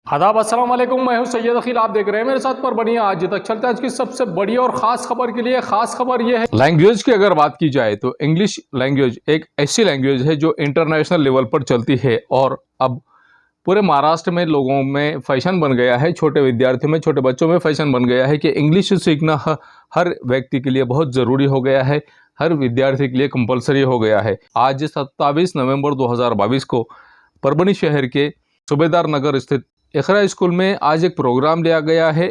आदाब अस्सलाम वालेकुम, मैं हूं सैयद अखिल। आप देख रहे हैं मेरे साथ पर बनिए आज तक। चलते हैं आज की सबसे बड़ी और ख़ास खबर के लिए। ख़ास खबर यह है, लैंग्वेज की अगर बात की जाए तो इंग्लिश लैंग्वेज एक ऐसी लैंग्वेज है जो इंटरनेशनल लेवल पर चलती है और अब पूरे महाराष्ट्र में लोगों में फैशन बन गया है, छोटे विद्यार्थियों में, छोटे बच्चों में फैशन बन गया है कि इंग्लिश सीखना हर व्यक्ति के लिए बहुत ज़रूरी हो गया है, हर विद्यार्थी के लिए कंपलसरी हो गया है। आज 27 नवंबर 2022 को परभणी शहर के सूबेदार नगर स्थित इकरा स्कूल में आज एक प्रोग्राम लिया गया है।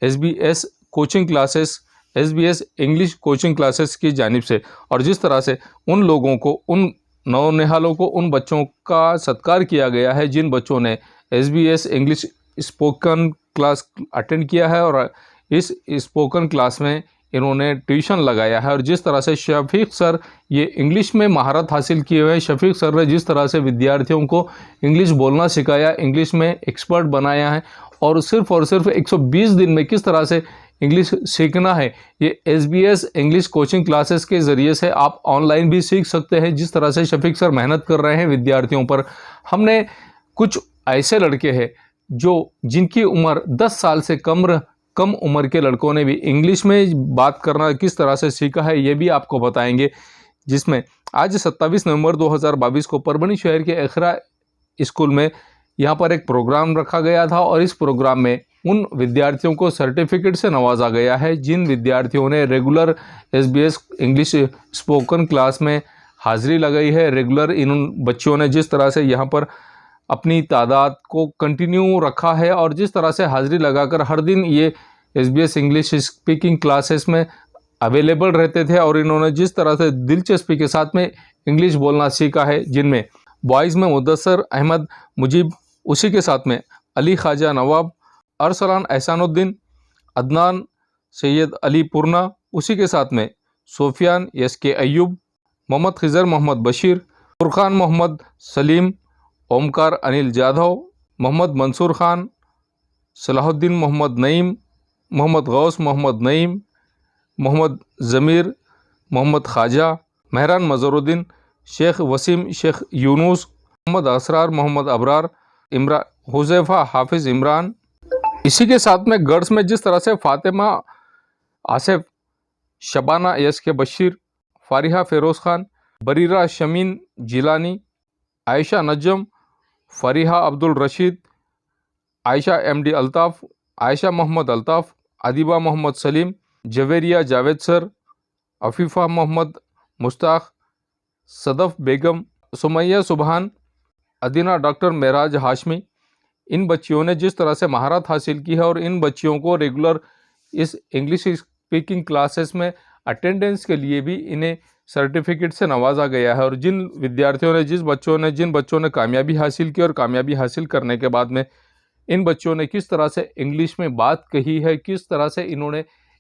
SBS coaching classes, SBS English coaching classes की जानिब से, और जिस तरह से उन लोगों को, उन नौनिहालों को, उन बच्चों का सत्कार किया गया है जिन बच्चों ने SBS English spoken class attend किया है और इस स्पोकन क्लास में इन्होंने ट्यूशन लगाया है। और जिस तरह से शफीक सर ये इंग्लिश में महारत हासिल किए हुए हैं, शफीक सर ने जिस तरह से विद्यार्थियों को इंग्लिश बोलना सिखाया, इंग्लिश में एक्सपर्ट बनाया है और सिर्फ 120 दिन में किस तरह से इंग्लिश सीखना है, ये SBS इंग्लिश कोचिंग क्लासेस के ज़रिए से आप ऑनलाइन भी सीख सकते हैं। जिस तरह से शफीक सर मेहनत कर रहे हैं विद्यार्थियों पर। हमने कुछ ऐसे लड़के हैं जिनकी उम्र 10 साल से कम उम्र के लड़कों ने भी इंग्लिश में बात करना किस तरह से सीखा है, ये भी आपको बताएंगे। जिसमें आज 27 नवंबर 2022 को परभणी शहर के इकरा स्कूल में यहाँ पर एक प्रोग्राम रखा गया था और इस प्रोग्राम में उन विद्यार्थियों को सर्टिफिकेट से नवाजा गया है जिन विद्यार्थियों ने regular SBS English spoken class में हाज़िरी लगाई है। रेगुलर इन बच्चों ने जिस तरह से यहाँ पर अपनी तादाद को कंटिन्यू रखा है और जिस तरह से हाज़िरी लगाकर हर दिन ये SBS इंग्लिश स्पीकिंग क्लासेस में अवेलेबल रहते थे और इन्होंने जिस तरह से दिलचस्पी के साथ में इंग्लिश बोलना सीखा है, जिनमें बॉयज़ में मुदस्सर अहमद मुजीब, उसी के साथ में अली ख्वाजा नवाब, अरसलान एहसानुद्दीन, अदनान सैयद अली पुरना, उसी के साथ में सोफियान SK अयूब, मोहम्मद खिज़र मोहम्मद बशीर, फुरखान मोहम्मद सलीम, ओमकार अनिल जाधव, मोहम्मद मंसूर खान, सलाहुद्दीन मोहम्मद नईम, मोहम्मद गौस मोहम्मद नईम, मोहम्मद ज़मीर, मोहम्मद ख्वाजा, मेहरान मज़रुद्दीन, शेख वसीम, शेख यूनुस, मोहम्मद असरार, मोहम्मद अबरार, इमरान, हुज़ैफ़ा हाफिज़ इमरान। इसी के साथ में गर्ल्स में जिस तरह से फ़ातिमा आसिफ, शबाना SK बशीर, फ़ारिहा फ़िरोज़ खान, बरीरा शमीन जिलानी, आयशा नजम, फ़रीहा अब्दुल रशीद, आयशा MD अल्ताफ़, आयशा मोहम्मद अल्ताफ़, अदीबा मोहम्मद सलीम, जवेरिया जावेद सर, अफ़ीफ़ा मोहम्मद मुश्ताक़, सदफ़ बेगम, सुमैया सुबहान, अदीना डॉक्टर मेराज हाशमी। इन बच्चियों ने जिस तरह से महारत हासिल की है और इन बच्चियों को रेगुलर इस इंग्लिश स्पीकिंग क्लासेस में अटेंडेंस के लिए भी इन्हें सर्टिफिकेट से नवाजा गया है। और जिन बच्चों ने कामयाबी हासिल की और कामयाबी हासिल करने के बाद में इन बच्चों ने किस तरह से इंग्लिश में बात कही है, किस तरह से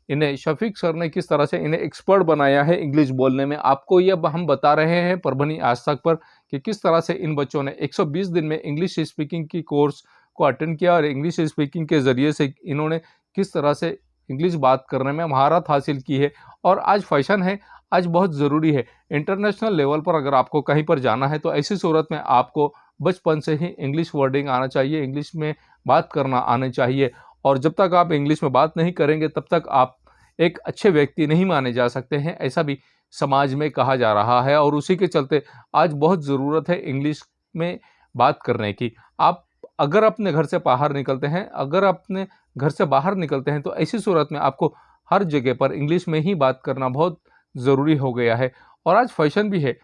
इन्हें शफीक सर ने किस तरह से इन्हें एक्सपर्ट बनाया है इंग्लिश बोलने में, आपको ये हम बता रहे हैं परभणी आज तक पर कि किस तरह से इन बच्चों ने 120 दिन में इंग्लिश स्पीकिंग की कोर्स को अटेंड किया और इंग्लिश स्पीकिंग के ज़रिए से इन्होंने किस तरह से इंग्लिश बात करने में महारत हासिल की है। और आज फैशन है, आज बहुत ज़रूरी है। इंटरनेशनल लेवल पर अगर आपको कहीं पर जाना है तो ऐसी सूरत में आपको बचपन से ही इंग्लिश वर्डिंग आना चाहिए, इंग्लिश में बात करना आना चाहिए। और जब तक आप इंग्लिश में बात नहीं करेंगे तब तक आप एक अच्छे व्यक्ति नहीं माने जा सकते हैं, ऐसा भी समाज में कहा जा रहा है। और उसी के चलते आज बहुत ज़रूरत है इंग्लिश में बात करने की। आप अगर अपने घर से बाहर निकलते हैं तो ऐसी सूरत में आपको हर जगह पर इंग्लिश में ही बात करना बहुत ज़रूरी हो गया है। और आज फैशन भी है,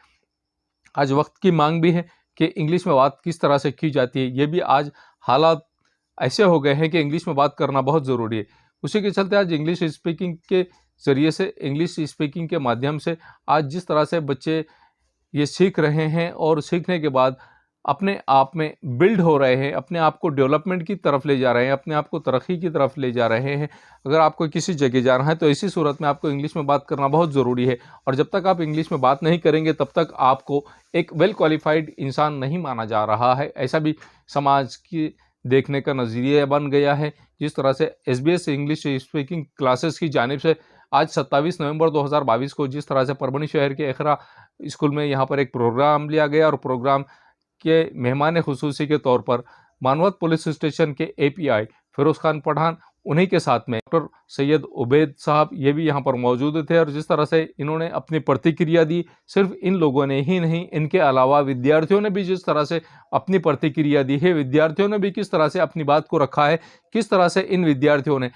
आज वक्त की मांग भी है कि इंग्लिश में बात किस तरह से की जाती है। ये भी आज हालात ऐसे हो गए हैं कि इंग्लिश में बात करना बहुत ज़रूरी है। उसी के चलते आज इंग्लिश स्पीकिंग के ज़रिए से, इंग्लिश स्पीकिंग के माध्यम से आज जिस तरह से बच्चे ये सीख रहे हैं और सीखने के बाद अपने आप में बिल्ड हो रहे हैं, अपने आप को डेवलपमेंट की तरफ ले जा रहे हैं, अपने आप को तरक्की की तरफ ले जा रहे हैं। अगर आपको किसी जगह जाना है तो इसी सूरत में आपको इंग्लिश में बात करना बहुत ज़रूरी है। और जब तक आप इंग्लिश में बात नहीं करेंगे तब तक आपको एक वेल क्वालिफाइड इंसान नहीं माना जा रहा है, ऐसा भी समाज की देखने का नज़रिया बन गया है। जिस तरह से SBS इंग्लिश स्पीकिंग क्लासेस की जानिब से आज 27 नवंबर 2022 को जिस तरह से परभणी शहर के इकरा स्कूल में यहाँ पर एक प्रोग्राम लिया गया और प्रोग्राम के मेहमान खुसूसी के तौर पर मानवत पुलिस स्टेशन के एपीआई फिरोज खान पठान, उन्हीं के साथ में डॉक्टर सैयद उबैद साहब ये भी यहाँ पर मौजूद थे। और जिस तरह से इन्होंने अपनी प्रतिक्रिया दी, सिर्फ इन लोगों ने ही नहीं, इनके अलावा विद्यार्थियों ने भी जिस तरह से अपनी प्रतिक्रिया दी है, विद्यार्थियों ने भी किस तरह से अपनी बात को रखा है, किस तरह से इन विद्यार्थियों ने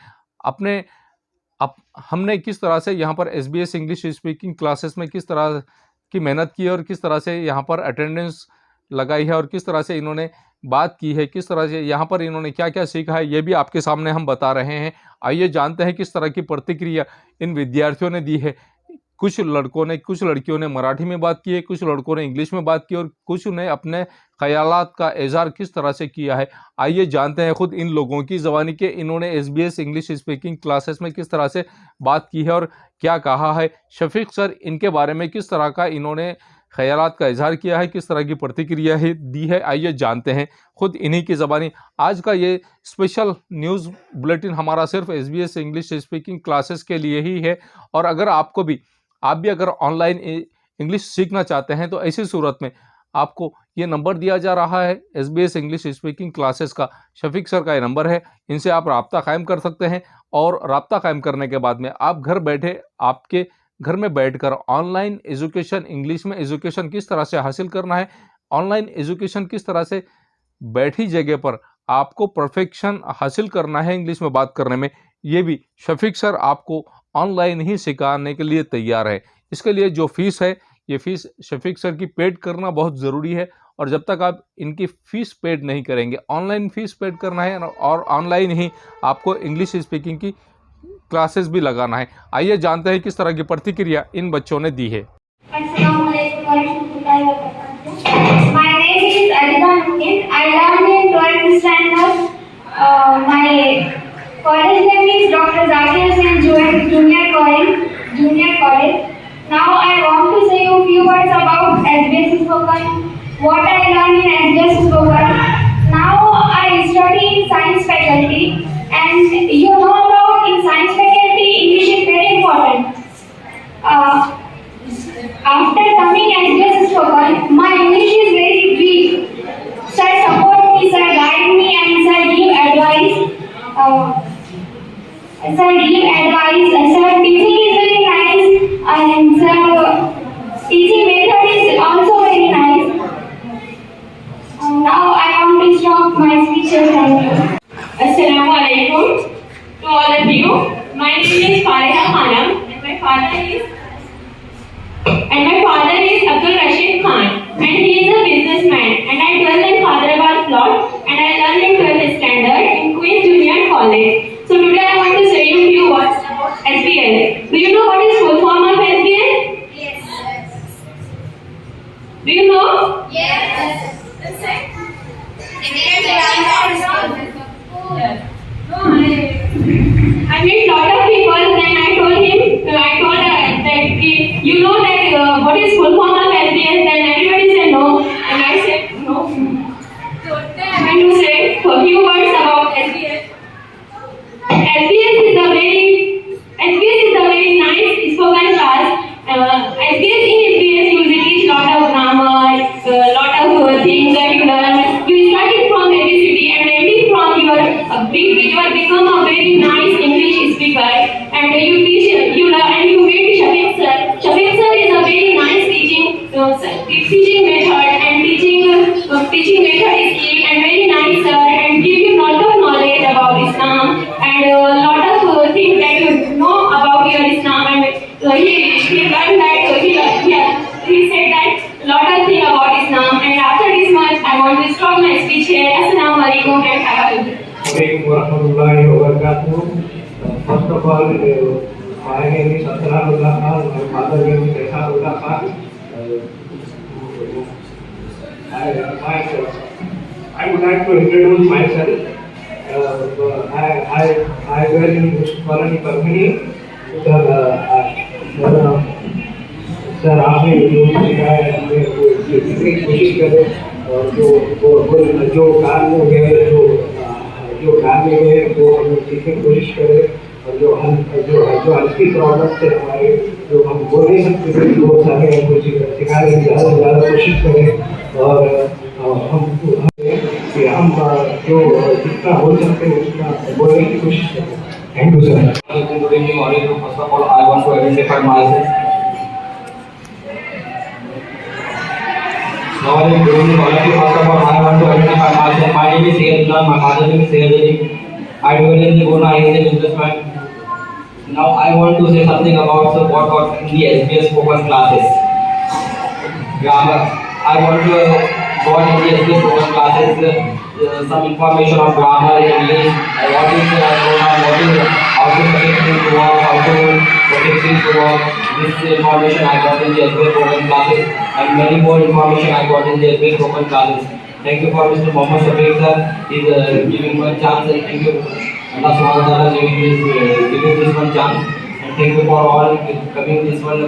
हमने किस तरह से यहाँ पर SBS इंग्लिश स्पीकिंग क्लासेस में किस तरह की मेहनत की है और किस तरह से यहाँ पर अटेंडेंस लगाई है और किस तरह से इन्होंने बात की है, किस तरह से यहाँ पर इन्होंने क्या क्या सीखा है, ये भी आपके सामने हम बता रहे हैं। आइए जानते हैं किस तरह की प्रतिक्रिया इन विद्यार्थियों ने दी है। कुछ लड़कियों ने मराठी में बात की है, कुछ लड़कों ने इंग्लिश में बात की और कुछ ने अपने ख्यालात का इज़हार किस तरह से किया है। आइए जानते हैं खुद इन लोगों की ज़बानी के इन्होंने SBS इंग्लिश स्पीकिंग क्लासेस में किस तरह से बात की है और क्या कहा है। शफीक सर इनके बारे में किस तरह का इन्होंने ख्यालात का इज़हार किया है, किस तरह की प्रतिक्रिया दी है, आइए जानते हैं खुद इन्हीं की ज़बानी। आज का ये स्पेशल न्यूज़ बुलेटिन हमारा सिर्फ SBS इंग्लिश स्पीकिंग क्लासेस के लिए ही है। और अगर आप भी अगर ऑनलाइन इंग्लिश सीखना चाहते हैं तो ऐसी सूरत में आपको ये नंबर दिया जा रहा है SBS इंग्लिश स्पीकिंग क्लासेस का, शफीक सर का ये नंबर है, इनसे आप रब्ता कायम कर सकते हैं। और रब्ता कायम करने के बाद में आप घर बैठे, आपके घर में बैठकर ऑनलाइन एजुकेशन, इंग्लिश में एजुकेशन किस तरह से हासिल करना है, ऑनलाइन एजुकेशन किस तरह से बैठी जगह पर आपको परफेक्शन हासिल करना है इंग्लिश में बात करने में, ये भी शफीक सर आपको ऑनलाइन ही सिखाने के लिए तैयार है। इसके लिए जो फीस है, ये फीस शफीक सर की पेड करना बहुत ज़रूरी है। और जब तक आप इनकी फ़ीस पेड नहीं करेंगे, ऑनलाइन फ़ीस पेड करना है और ऑनलाइन ही आपको इंग्लिश स्पीकिंग की क्लासेस भी लगाना है। आइए जानते हैं किस तरह की प्रतिक्रिया इन बच्चों ने दी है। My name is Adita Nukin. I learned in 12th standard. My college name is Dr. Zakir Hussain Junior College. Now I want to say a few words about SBS spoken. What I learned in SBS spoken. Now I study in science faculty, and you know about in science faculty English is very important. After coming SBS spoken, my English is very weak. Sir support me, sir guide me, and sir give advice. Sir teaching is very nice, and sir teaching method is also very nice. Now I want to stop my speeches. Thank you. Assalamu alaikum to all of you. My name is Fariha Khanam, and my father is Abdul Rashid Khan, and he is a businessman. And I dwell in Hyderabad plot, and I learn in 12th standard in Queen Junior College. So today I want to say you few words about SBL. Do you know what is full form of SBL? Yes. Do you know? Yes. I met lot of people. Then I told that you know that what is full form of SBL. Then everybody said no, and I said no. So then I went to say a few words about SBL. SBS is a very nice spoken class. SBS you will teach lot of grammar, lot of things that you learn. You start it from ABCD, and ending from you are become a very nice English speaker. And you learn, and you meet Shafik sir. Shafik sir is a very nice teaching method, and teaching method is key and very nice sir, and give you lot of knowledge about Islam and lot of things that you know about your Islam. And he learned that he said that lot of things about Islam. And after this much, I want to stop my speech here. Assalamu alaikum and have a good day. Assalamualaikum warahmatullahi wabarakatuh. First of all, my name is Asrarullah Khan. My father name is Asrarullah Khan. I would like to introduce myself. I dwell in Colony Parmani. Sir आपने जो सिखाया है जितनी कोशिश करें और जो काम में गए वो हम सीखने की कोशिश करें। और जो हल्की प्रोडक्ट है हमारे, जो हम बोल नहीं सकते थे, वो सारे हमको सिखाने की ज़्यादा से ज़्यादा कोशिश करें। और हम हम जो जितना हो सकते हैं उतना बोलने की कोशिश करें। Thank you sir. Good evening, all of you. First of all, I want to identify myself. Now, good evening, all of you. First of all, I want to identify myself. My name is Seyedullah. My father's name is Seyedullah. I do in the Guna. I am a businessman. Now, I want to say something about what got in the SBS spoken classes. Grammar. I want to go in the SBS spoken classes. Some information on grammar in English. What is pronoun? What is how to protect things to work? How to protect things to work? This information I got in the SBS spoken classes, and many more information I got in the SBS spoken classes. Thank you for Mr. Mohammed Shafiq sir. He's giving one chance, and thank you Allah Subhanahu wa Taala giving this one chance. And thank you for all coming this one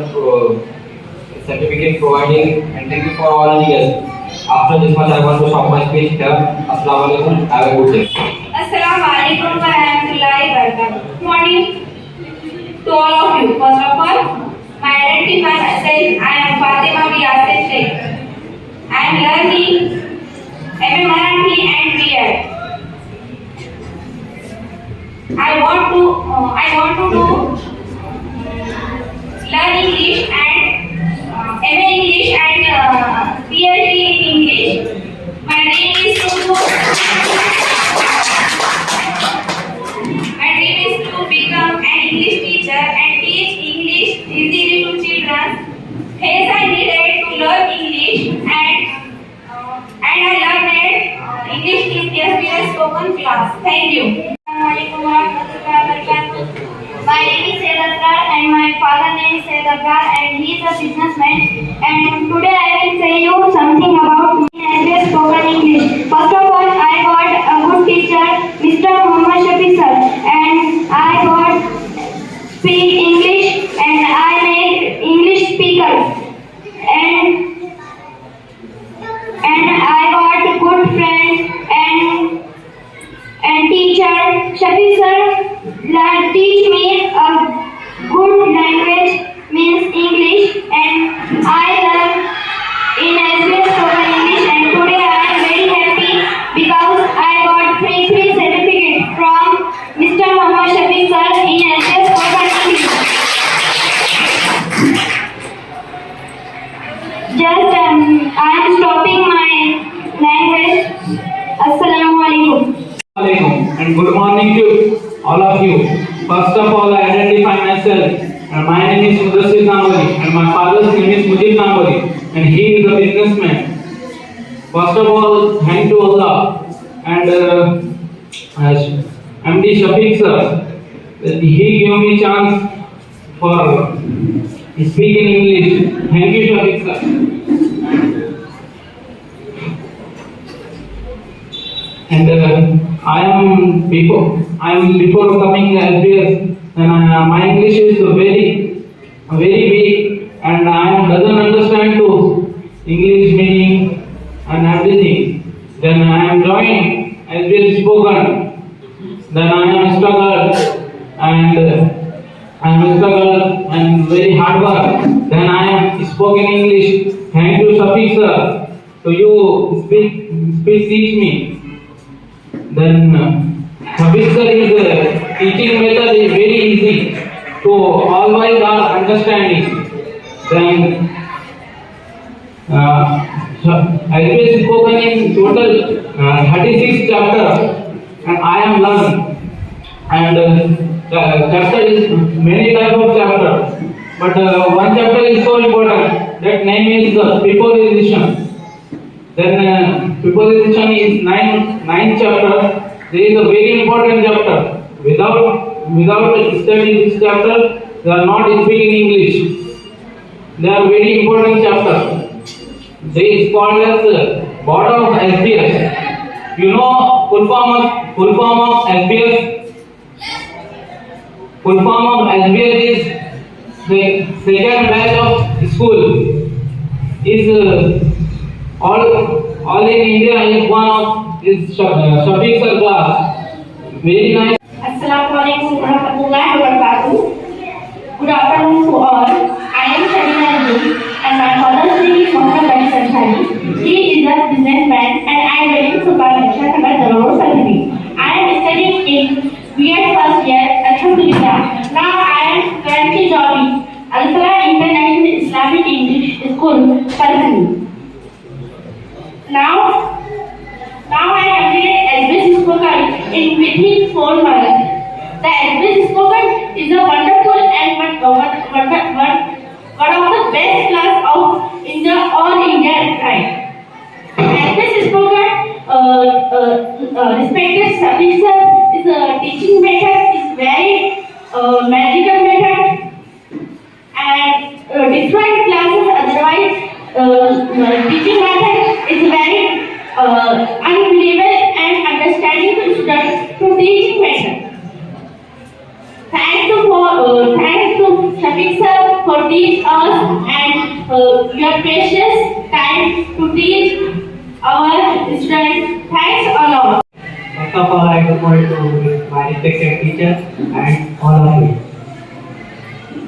certificate providing, and thank you for all the guests. After this much, I want to stop my speech here. Assalamu alaikum. Have a good day. Assalamu alaikum wa rahmatullahi wa barakatuh. Good morning to all of you. First of all, my identify myself. I am Fatima B. Asif Sheikh. I am learning MA Marathi and B.Ed. I want to do learn English and MA English and PhD in English. My name is Subu. My dream is to become an English teacher and teach English easily to children. Hence, I needed to learn English and I learned English in SBS spoken class. Thank you. Assalamualaikum warahmatullahi wabarakatuh. My name is Syed Asrar and my father name is Syed Asrar and he is a businessman. And today I will say you something about SBS spoken English. First of all, I got a good teacher, Mr. Mohammed Shafiq sir, and I got speak English and I make English speaker. And I got good friends and teacher Shafiq sir teach me a good language means English, and I learn in SBS spoken English, and today I am very happy because I got free certificate from Mr. Mohammed Shafiq sir in SBS spoken English. Just I am stopping my language. Assalamualaikum. Assalamualaikum and good morning to all of you. First of all, I identify myself. My name is Mudassir Nambari and my father's name is Mujib Nambari and he is a businessman. First of all, thank to Allah and MD Shafiq sir. He gave me chance for speaking English. Thank you, Shafiq sir. And I am before coming SBS, and my English is very weak, and I doesn't understand to English meaning and everything. Then I am joined SBS spoken. Then I am struggled and very hard work. Then I am spoken English. Thank you, Shafiq sir. So you speak teach me. Then Shafiq sir is teaching method is very easy, so always are understanding. Then SBS spoken in total 36 chapter, and I am learned. And chapter is many type of chapter, but one chapter is so important. That name is preposition. Then preposition is ninth chapter. There is a very important chapter. Without studying this chapter, they are not speaking English. They are very important chapter. They is called as bottom of SBS. You know full form of SBS. Full form of SBS is the second batch of school. Is all in India is one of is Shafiq sir class. Very nice. Assalamualaikum warahmatullahi wabarakatuh. Good afternoon to all. I am Shabina Azim and my father's name is Mohammed Ali Sanchari. He is a businessman and I am ready to supervision. I am studying in B.Ed first year, Alhamdulillah. Now I am currently joining Al-Falah International Islamic English School, Parvani. Now I have read SBS spoken in within 4 months. The SBS spoken is a wonderful and one of the best class of in the all India tribe. SBS spoken respected subject is a teaching method is very magical method and different classes otherwise teaching method is very unbelievable and understanding to students through teaching method. Thanks to Shafiq sir for teaching us and your precious time to teach our students. Thanks all of us. First of all, I would like to my respected teacher and all of you.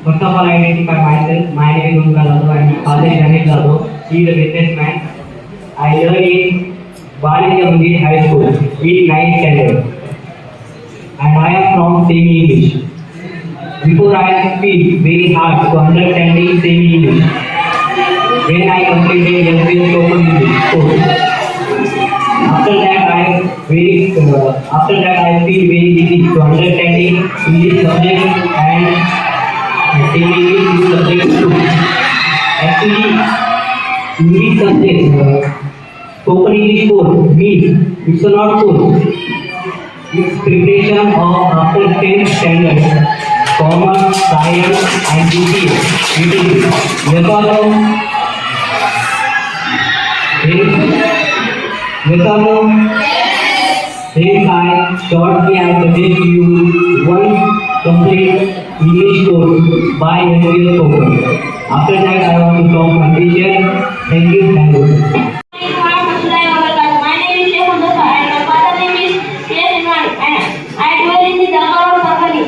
First of all, I identify myself. My name is Unka Lado. I am my father is Anil Lado. He is a businessman. I learn in Bali High School in 9th standard. And I am from semi-English. Before I feel very hard to understanding semi-English. When I completed SBS Spoken English course. After that I feel very easy to understanding English subject and semi-English subject too. Actually, English subject Spoken English course means it's not course. It's preparation of after 10th standard, commerce, science and BCA. Hence I shortly I suggest you one complete English course by SBS Spoken. After that I want to talk ambition. Thank you. My name is Sheikh Mustafa and my father's name is Sheikh Imran and I dwell in the Darbar of Parvani.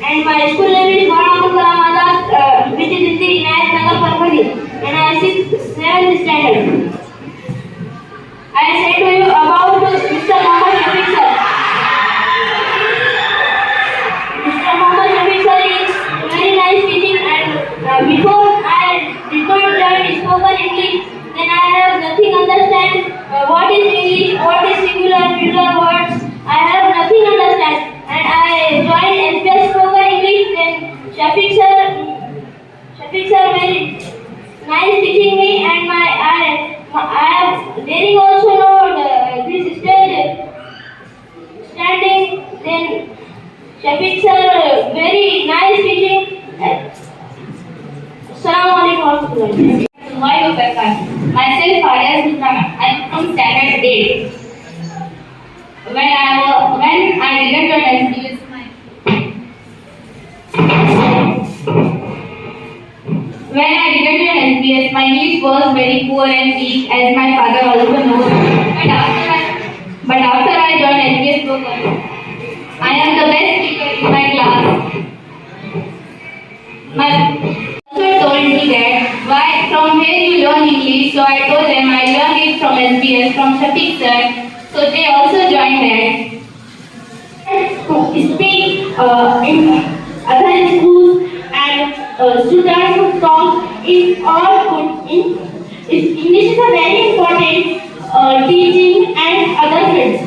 And my school name is Muhammad Kalam Azad, which is in the Inayat Nagar Parvani, and I am 7th standard. I say to you about Mr. Muhammad Shafiq sir. Mr. Muhammad Shafiq sir is very nice teaching and before I did not learn spoken English, then I have nothing understand what is English, what is singular, plural words. I have nothing understand and I joined SBS Spoken English. Then Shafiq sir very nice teaching me and I am very also know this stage standing. Then Shafiq sir very nice teaching. Assalamualaikum. Myself Faria Sultana. I am from standard 8. When I didn't join SBS, my English was very poor and weak, as my father also knows. But after I joined SBS Spoken, I am the best speaker in my class. My teacher told me that from where you learn English, so I told them I learned it from SBS, from Shafiq sir. So they also joined that. To speak in other schools and students who talk in all good in English is a very important teaching and other fields.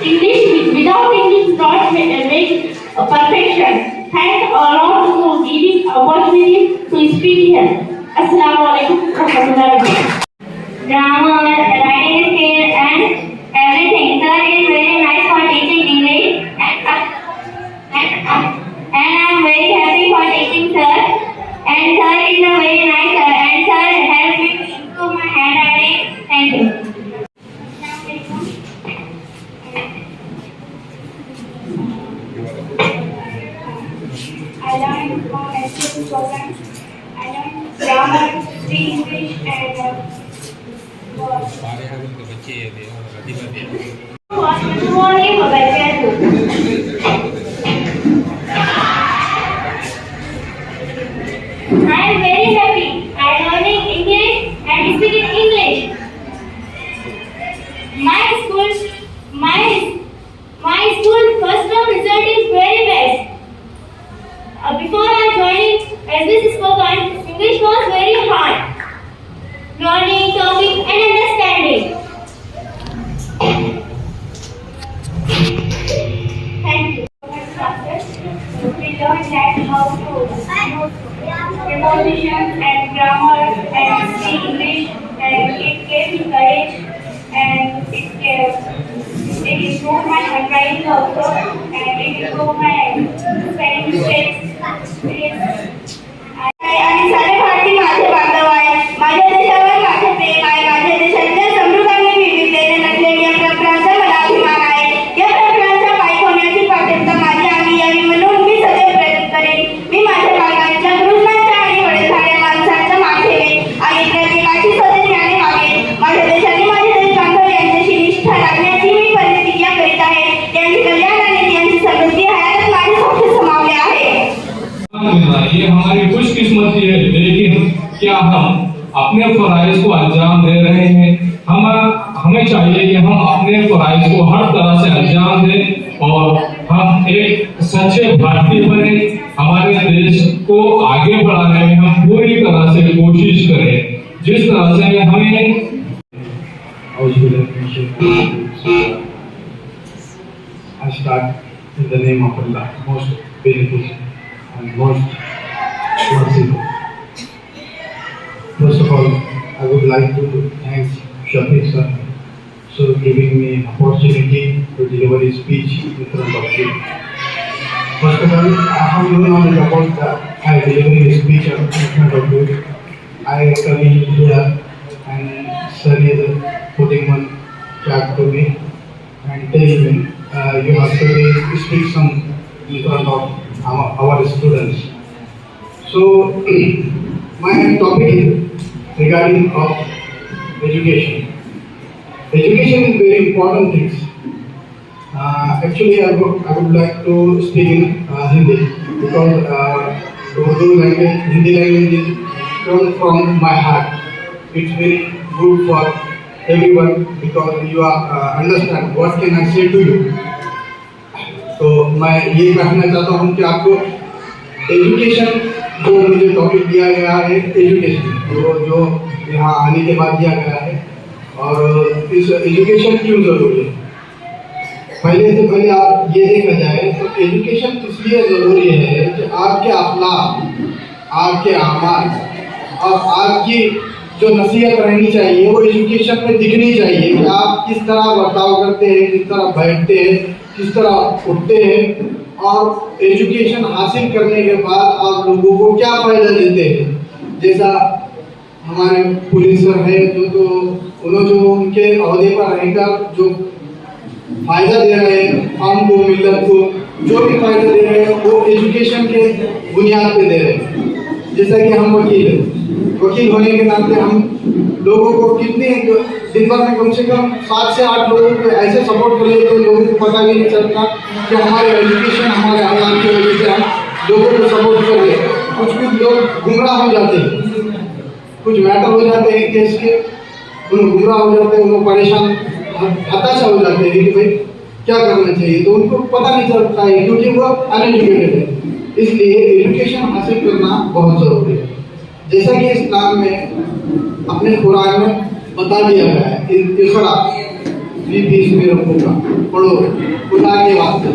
English without English not make perfection. Thanks a lot for giving opportunity to speak here. Assalamualaikum warahmatullahi wabarakatuh. Grammar, writing skill and everything. Sir is very nice for teaching English and I am very happy for teaching sir. And sir is a very nice sir and sir helped me to improve my handwriting. Thank you. I learned from SBS program. I learned grammar, English and words. Good morning, I am very happy. I am learning English and speaking English. My improve my handwriting also, and it improve my spelling mistakes. आणि सारे भारतीय माझे बांधव आहे. माझ्या देशावर माझे प्रेम आहे. माझ्या देशाच्या समृद्ध आणि विविधतेने नटलेल्या या प्रकाराचा मला अभिमान आहे. या प्रकाराच्या पायी होण्याची पात्रता माझी आली यावी म्हणून मी सदैव प्रयत्न करेन. मी माझ्या बालकांच्या गुरुजनांच्या आणि वडीलधाऱ्या माणसांच्या मागे आणि प्रत्येकाची सदैव ज्ञाने मागेन. माझ्या देशाने माझे देश बांधव यांच्याशी निष्ठा राखण्याची मी प्रतिज्ञा करीत आहे. त्यांचे कल्याण आणि त्यांची समृद्धी हयात माझ्यासाठी समावले आहे. ये हमारी खुशकिस्मती है, लेकिन क्या हम अपने फराइज को अंजाम दे रहे हैं? हमें चाहिए कि हम अपने फराइज को हर तरह से अंजाम दें और हम एक सच्चे भारतीय बने, हमारे देश को आगे बढ़ाने में हम पूरी तरह से कोशिश करें। जिस तरह से हमें I start in the name of Allah, most beneficent and most merciful. First of all, I would like to thank Shafiq sir for giving me opportunity to deliver his speech in front of you. First of all, how you know about that I deliver his speech in front of you. I come in here and sir is putting one chat to me and telling me you have to speak some in front of our students. So my topic is regarding of education. Education is very important thing. Actually, I would like to speak in Hindi because Urdu language, Hindi language is come from my heart. It's very good for everyone because you are understand what can I say to you. तो मैं ये कहना चाहता हूँ कि आपको education जो मुझे टॉपिक दिया गया है एजुकेशन जो यहाँ आने के बाद दिया गया है और इस एजुकेशन क्यों ज़रूरी है। पहले से पहले आप ये देखा जाए तो एजुकेशन इसलिए ज़रूरी है कि आपके अखलाक, आपके आमाल और आपकी जो नसीहत रहनी चाहिए वो एजुकेशन में दिखनी चाहिए कि आप किस तरह बर्ताव करते हैं, किस तरह बैठते हैं, किस तरह उठते हैं और एजुकेशन हासिल करने के बाद आप लोगों को क्या फ़ायदा देते हैं। जैसा हमारे पुलिस सर है जो उन्होंने जो उनके अहदे पर रहकर जो फ़ायदा दे रहे हैं हमको, मिल्लत को जो भी फ़ायदा दे रहे हैं वो एजुकेशन के बुनियाद पे दे रहे हैं। जैसा कि हम वकील होने के नाते हम लोगों को कितने दिन भर में कम से कम 7 से 8 लोगों को ऐसे सपोर्ट कर लेते हैं लोगों को पता भी नहीं चलता कि हमारे एजुकेशन हमारे अखलाक की वजह से हम लोगों को सपोर्ट कर रहे हैं। कुछ लोग गुमराह हो जाते हैं, कुछ मैटर हो जाते हैं केस के, उन्हें गुमराह हो जाते हैं, उनको परेशान हताशा हो जाते हैं कि भाई क्या करना चाहिए, तो उनको पता नहीं चलता है क्योंकि वो अनएजुकेटेड है। इसलिए एजुकेशन हासिल करना बहुत ज़रूरी है। जैसा कि इस्लाम में अपने कुरान में बता दिया गया है इक़रा में रखूँगा पढ़ो खुदा के वास्ते।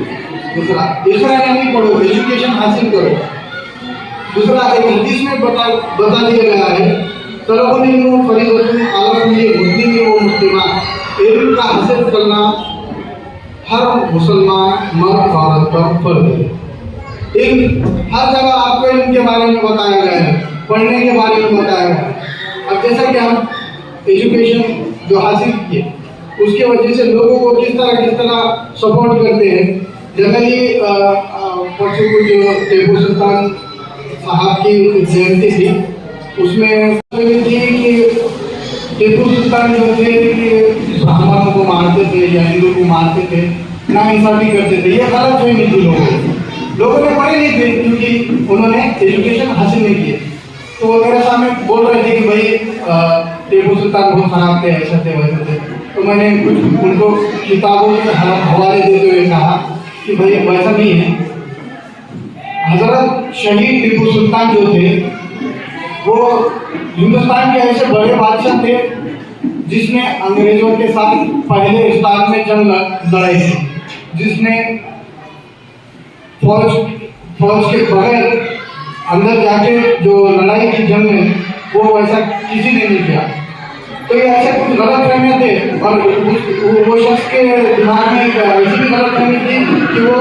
दूसरा इक़रा नहीं पढ़ो, एजुकेशन हासिल करो। दूसरा एक हदीस में बता दिया गया है तलबुल इल्म फरीज़तुन अला कुल्ली मुस्लिम व मुस्लिमा, इल्म का हासिल करना हर मुसलमान मर्द औरत पर फर्ज है। इल्म हर जगह आपको इल्म के बारे में बताया गया है, पढ़ने के बारे में बताया गया है। अब जैसा कि हम एजुकेशन जो हासिल किए उसके वजह से लोगों को किस तरह सपोर्ट करते हैं। जनरली परसों को जो टीपू सुल्तान साहब की जयंती थी उसमें थी कि टीपू सुल्तान जो थे कि ब्राह्मणों को मारते थे या हिंदू को मारते थे, नाइंसाफी करते थे। ये गलत फहमी थी लोगों ने पढ़े नहीं थे क्योंकि उन्होंने एजुकेशन हासिल नहीं किए। तो वो मेरे सामने बोल रहे थे कि भाई टीपू सुल्तान बहुत खराब थे, ऐसे थे वैसे थे। तो मैंने कुछ उनको किताबों के हवाले देते हुए कहा कि भाई वैसा नहीं है। हजरत शहीद टीपू सुल्तान जो थे वो हिंदुस्तान के ऐसे बड़े बादशाह थे जिसने अंग्रेजों के साथ पहले स्थान में जंग लड़ाई थी, जिसने फौज के बगैर अंदर जाके जो लड़ाई की जंग में वो वैसा किसी ने नहीं किया। तो ये ऐसे कुछ गलत फहमियाँ थे और वो शख्स के दिमाग में एक ऐसी भी गलत फहमी थी कि वो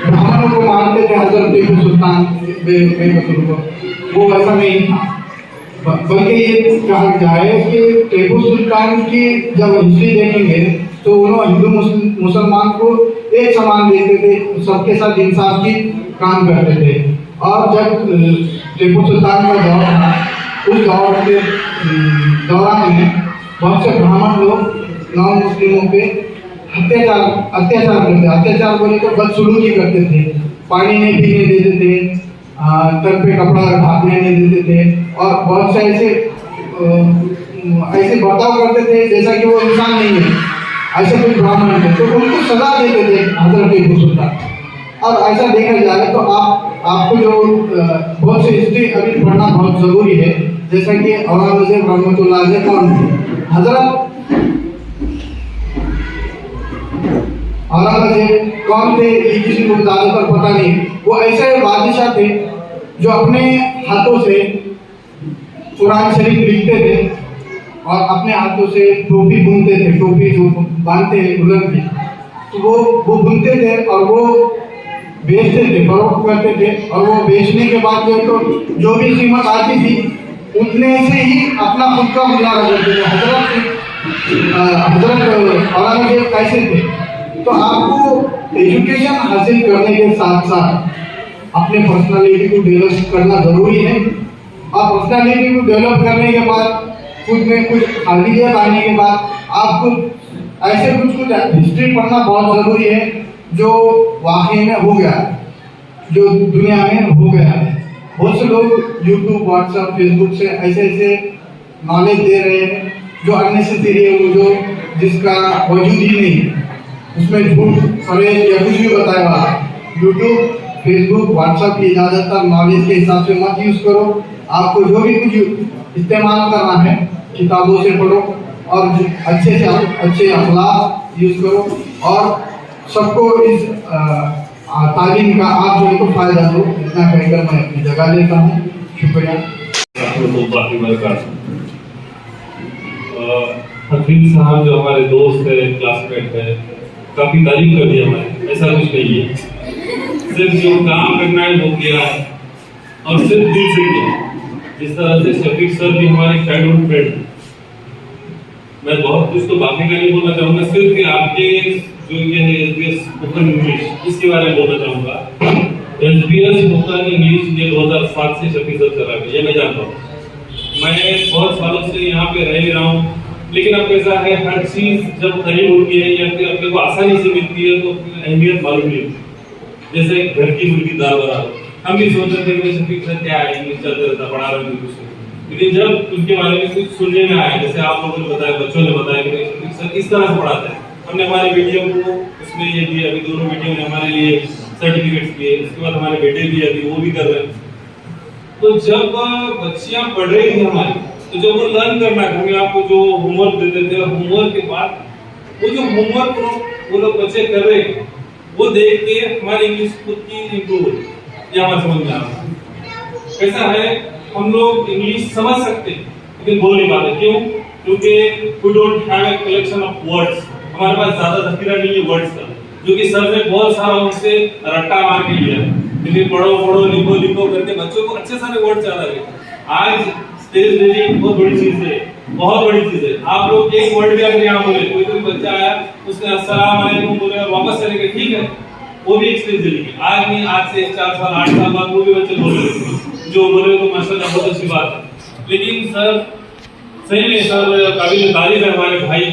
ब्राह्मणों को मानते थे, हजरत टीपू सुल्तान बेकसूर को। वो वैसा नहीं था, बल्कि ये कहा जाए कि टीपू सुल्तान की जब हिस्ट्री देखेंगे तो उन्होंने हिंदू मुसलमान को एक समान देखते थे, सबके साथ इंसाफ की काम करते थे। और जब टीपू सुल्तान का दौर था, उस दौर के दौरान में बहुत से ब्राह्मण लोग नॉन मुस्लिमों पे अत्याचार करते, अत्याचार बोले तो बदसलूकी करते थे, पानी नहीं पीने देते थे, तल पे कपड़ा ढाकने नहीं देते थे और बहुत से ऐसे बर्ताव करते थे जैसा कि वो इंसान नहीं है। ऐसे कुछ ब्राह्मण थे तो उनको सजा देते थे हजरत टीपू सुल्तान। और ऐसा देखा जाए तो आपको जो बहुत सी हिस्ट्री अभी पढ़ना बहुत जरूरी है, जैसा कि औरंगजेब रहमतुल्लाह अलैह कौन थे। हजरत औरंगजेब कौन थे ये किसी को ज़्यादातर पता नहीं। वो ऐसे बादशाह थे जो अपने हाथों से कुरान शरीफ लिखते थे और अपने हाथों से टोपी बुनते थे, टोपी जो बांधते हैं दुल्हन की, तो वो बुनते थे और वो बेचते थे, फरोख्त करते थे। और वो बेचने के बाद जो भी कीमत आती थी उतने से ही अपना खुद का गुजारा करते थे। हजरत औरंगजेब कैसे थे, तो आपको एजुकेशन हासिल करने के साथ साथ अपने पर्सनालिटी को डेवलप करना जरूरी है। और पर्सनालिटी को डेवलप करने के बाद खुद में कुछ काबिलियत आने के बाद आपको ऐसे कुछ हिस्ट्री पढ़ना बहुत जरूरी है जो वाकई में हो गया, जो दुनिया में हो गया। बहुत से लोग यूट्यूब, व्हाट्सएप, फेसबुक से ऐसे नॉलेज दे रहे हैं जो अननेसेसरी है, वो जो जिसका वजूद ही नहीं, उसमें झूठ फरेब या कुछ भी बताया। यूट्यूब, फेसबुक, व्हाट्सएप की ज़्यादातर नॉलेज के हिसाब से मत यूज़ करो। आपको जो भी कुछ इस्तेमाल करना है किताबों से पढ़ो और अच्छे से अच्छे अखलाक यूज़ करो और सबको इस तालीम का आप जो है तो फायदा दो। इतना कहकर मैं अपनी जगह लेता हूँ। शुक्रिया। हकीम साहब जो हमारे दोस्त है, क्लासमेट है, काफी तारीफ कर दी हमारे। ऐसा कुछ नहीं है, सिर्फ जो काम करना है वो किया है और सिर्फ दिल से किया। जिस तरह से शफीक सर भी हमारे चाइल्डहुड फ्रेंड हैं, मैं बहुत कुछ तो बाकी का नहीं बोलना चाहूँगा, सिर्फ कि आपके जो ये है SBS स्पोकन इंग्लिश, इसके बारे में बोलना चाहूँगा। SBS स्पोकन इंग्लिश ये 2007 से शफीक सर चला गया, ये मैं जानता हूँ। मैं बहुत सालों से यहाँ पे रह रहा हूँ, लेकिन अब कैसा है, हर चीज़ जब करीब होती है या फिर अपने को आसानी से मिलती है तो अहमियत मालूम नहीं होती। जैसे घर की मुर्गी दाल बराबर, हम भी सोच रहे थे कि शफीक सर क्या है, इंग्लिश चलते रहता, पढ़ा रहे हैं कुछ, लेकिन जब उनके बारे में कुछ सुनने में आया, जैसे आप लोगों ने बताया, बच्चों ने बताया कि शफीक सर इस तरह से पढ़ाते हैं, हमने हमारे वीडियो को उसमें ये दिया। अभी दोनों वीडियो ने हमारे लिए सर्टिफिकेट्स दिए, उसके बाद हमारे बेटे भी अभी वो भी कर रहे हैं। तो जब बच्चियां पढ़ रही थी हमारी, तो जब वो लर्न करना है, हमें आपको जो होमवर्क देते थे, होमवर्क के बाद वो जो होमवर्क वो लोग बच्चे कर रहे हैं, वो देख के हमारी इंग्लिश खुद की इम्प्रूव हुई। ये हमारे समझ में आ रहा है। कैसा है, हम लोग इंग्लिश समझ सकते हैं लेकिन बोल नहीं पाते। क्यों? क्योंकि we don't have a collection of words, हमारे पास ज्यादा जखीरा नहीं है वर्ड्स का, जो कि सर ने बहुत सारा उनसे रट्टा मार के लिया। लेकिन पढ़ो लिखो करके बच्चों को अच्छे सारे वर्ड याद आ गए। आज स्टेज रीडिंग बहुत बड़ी चीज है, बहुत बड़ी चीज है। आप लोग एक वर्ड भी अगर यहाँ बोले, कोई बच्चा आया उसने अस्सलाम वालेकुम बोले और वापस चले गए, ठीक है, वो भी एक स्टेज रीडिंग। आज नहीं, आज से 4 साल 8 साल बाद वो भी बच्चे बोल रहे, जो बोले तो माशाल्लाह बहुत अच्छी बात है। लेकिन सर सही में सर काबिल तारीफ है हमारे भाई,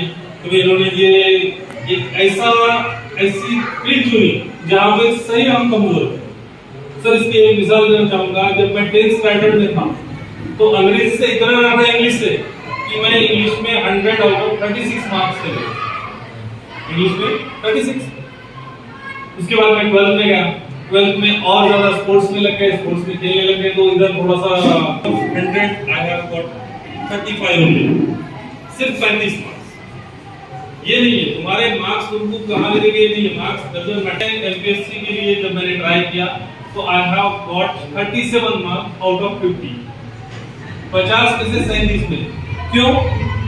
क्योंकि इन्होंने ये एक ऐसी फील्ड चुनी जहाँ पे सही हम कमजोर है। सर इसकी एक मिसाल देना चाहूंगा। जब मैं 10th स्टैंडर्ड में था तो अंग्रेजी से इतना रहा था इंग्लिश से कि मैं इंग्लिश में 100 आउट ऑफ 36 मार्क्स थे इंग्लिश में 36। उसके बाद मैं 12th में गया, 12th में और ज्यादा स्पोर्ट्स में लग गए, स्पोर्ट्स में खेलने लग गए, तो इधर थोड़ा सा 100 आई हैव गॉट 35 ओनली, सिर्फ 35 मार्क्स। ये नहीं है तुम्हारे मार्क्स तुमको कहाँ ले गए, नहीं है मार्क्स डजंट मैटर। एमपीएससी के लिए जब मैंने ट्राई किया तो I have got 37 marks out of 50, 50 में से 37 में। क्यों?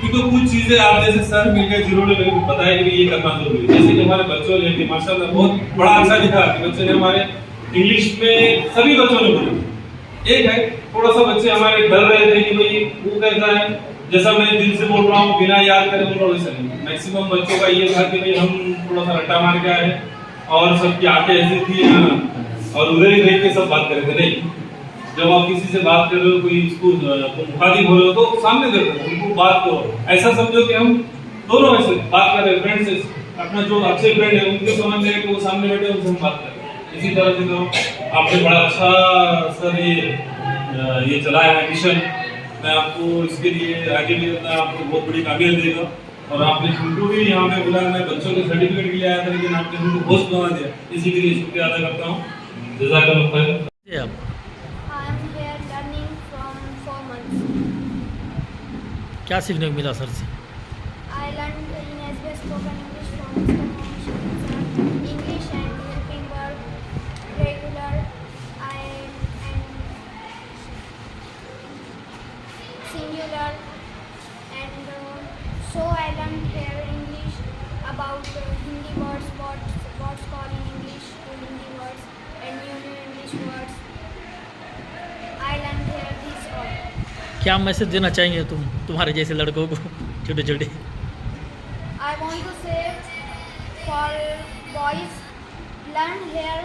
क्योंकि कुछ चीजें आप जैसे सर मिल गए जिन्होंने मेरे को बताया कि ये करना जरूरी है। जैसे कि हमारे बच्चों ने माशाल्लाह बहुत बड़ा अच्छा लिखा कि बच्चे ने हमारे इंग्लिश में सभी बच्चों ने बोला। एक है थोड़ा सा बच्चे हमारे डर रहे थे कि भाई वो कैसा है, जैसा मैं दिल से बोल रहा हूँ बिना याद करे बोल रहा हूँ, वैसा नहीं। मैक्सिमम बच्चों का ये था कि भाई हम थोड़ा सा रट्टा मार के आए हैं और सबकी आंखें ऐसी थी और उधर ही देख के सब बात कर रहे थे। नहीं, जब आप किसी से बात कर रहे हो, कोई इसको मुखातिब हो रहे हो तो सामने देखो, उनको बात करो, ऐसा समझो कि हम दोनों ऐसे बात कर रहे हैं, फ्रेंड से। अपना जो अच्छे फ्रेंड है उनके समझ में कि वो सामने बैठे उनसे हम बात कर रहे हैं। इसी तरह से तो आपने बड़ा अच्छा सर ये चलाया है मिशन। मैं आपको इसके लिए आगे भी आपको बहुत बड़ी कामयाबी देगा। और आपने हमको भी यहाँ पे बुलाया, मैं बच्चों के सर्टिफिकेट के लिए आया था लेकिन आपने हमको होस्ट बना दिया, इसी के लिए शुक्रिया अदा करता हूँ। जज़ाकल्लाह खैर। I am here learning from 4 months. क्या सीखने को मिला सर से? I learned in SBS spoken English from Mr. Mohammed Shafiq sir. English and helping verb, regular, and singular, and so I learned here English about Hindi words, what's called in English Hindi words, and new English words. I learned here these all. क्या message देना चाहेंगे तुम्हारे जैसे लड़कों को छोटे छोटे? I want to say for boys, learn here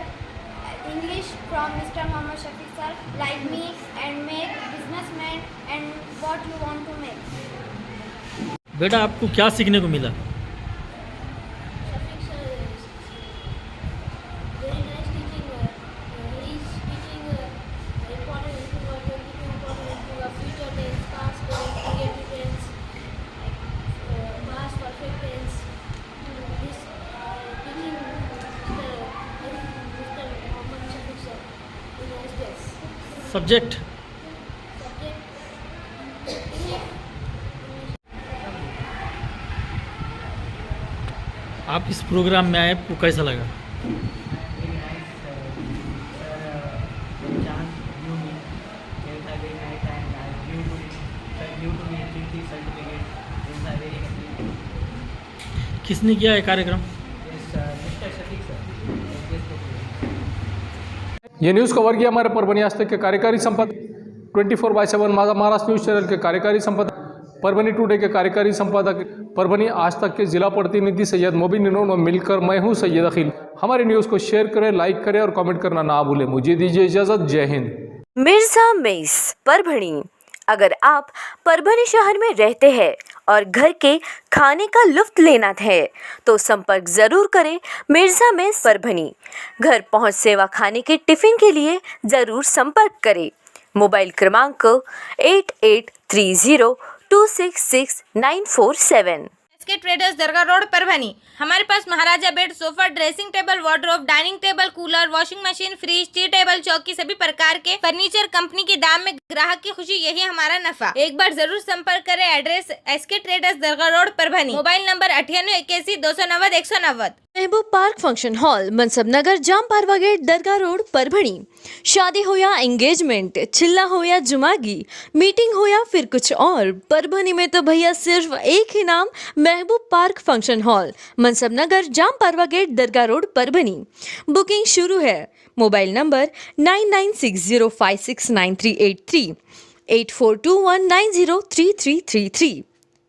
English from Mr. Mohammed Shafiq sir, like me, and make businessman and what you want to make. बेटा आपको क्या सीखने को मिला? Shafiq sir is very nice teaching. He is teaching important future tense, past tense, creative tense, past perfect tense. This teaching Mr. Mohammed Shafiq sir in SBS. Subject आप इस programme में आए, आपको कैसा लगा? किसने किया है कार्यक्रम? ये न्यूज़ कवर किया हमारे परभनी आज तक के कार्यकारी संपादक, 24/7 महाराष्ट्र न्यूज़ चैनल के कार्यकारी संपादक, परभनी टुडे के कार्यकारी संपादक, परभनी आज तक के जिला प्रतिनिधि सैयद मोबिन इन्होंने मिलकर मैं हूँ सैयद अखिल। हमारे न्यूज़ को शेयर करें, लाइक करें और कमेंट करना ना भूलें। मुझे दीजिए इजाज़त। जय हिंद। मिर्जा मेस परभणी। अगर आप परभणी शहर में रहते हैं और घर के खाने का लुत्फ लेना है तो संपर्क जरूर करें मिर्जा मेस परभणी। घर पहुंच सेवा खाने के टिफिन के लिए जरूर संपर्क करें। मोबाइल क्रमांक 8830266947। SK traders Dargah road Parbhani. हमारे पास Maharaja bed, sofa, dressing table, wardrobe, dining table, cooler, washing machine, fridge, tea table, चौकी सभी प्रकार के फर्नीचर कंपनी के दाम में ग्राहक की खुशी, यही हमारा नफा। एक बार जरूर संपर्क करें। Address SK traders Dargah road Parbhani. Mobile number 9881 290 190। Mehboob park function hall, Mansab Nagar, Jam Parwa gate, Dargah road Parbhani. शादी हो या एंगेजमेंट, चिल्ला हो या जुमागी, मीटिंग हो या फिर कुछ और, परभणी में तो भैया सिर्फ एक ही नाम, महबूब park function hall, Mansab Nagar, Jam Parwa gate, Dargah road Parbhani. Booking शुरू है। Mobile number 9960569383, 8421903333।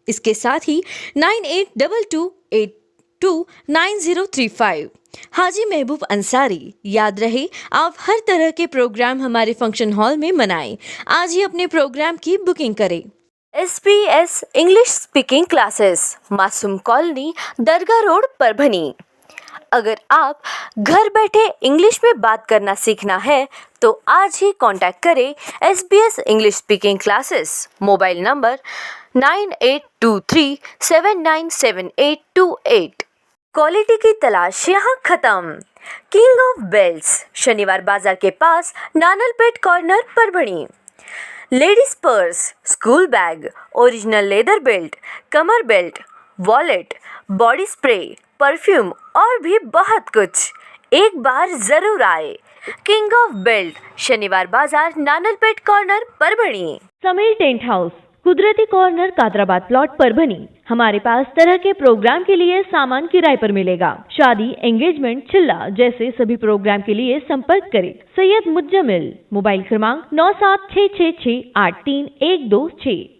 इसके साथ ही 9822829035। हाजी महबूब अंसारी। याद रहे, आप हर तरह के प्रोग्राम हमारे फंक्शन हॉल में मनाएं। आज ही अपने प्रोग्राम की बुकिंग करें। SBS इंग्लिश स्पीकिंग क्लासेस, मासूम कॉलोनी, दरगाह रोड परभणी। अगर आप घर बैठे इंग्लिश में बात करना सीखना है तो आज ही कांटेक्ट करें SBS English speaking classes. Mobile number 9823797828। Quality की तलाश यहाँ खत्म। King of belts, Shaniwar Bazar के पास, Nanalpeth corner Parbhani. Ladies purse, school bag, original leather belt, कमर belt, wallet, body spray, perfume और भी बहुत कुछ। एक बार जरूर आए। King of belt, Shaniwar Bazar, Nanalpeth corner Parbhani. Sameer tent house, Kudrati corner Kadrabad plot Parbhani. हमारे पास तरह के प्रोग्राम के लिए सामान किराए पर मिलेगा। शादी, एंगेजमेंट, चिल्ला जैसे सभी प्रोग्राम के लिए संपर्क करें सैयद मुज्जमिल। मोबाइल क्रमांक 9766683126।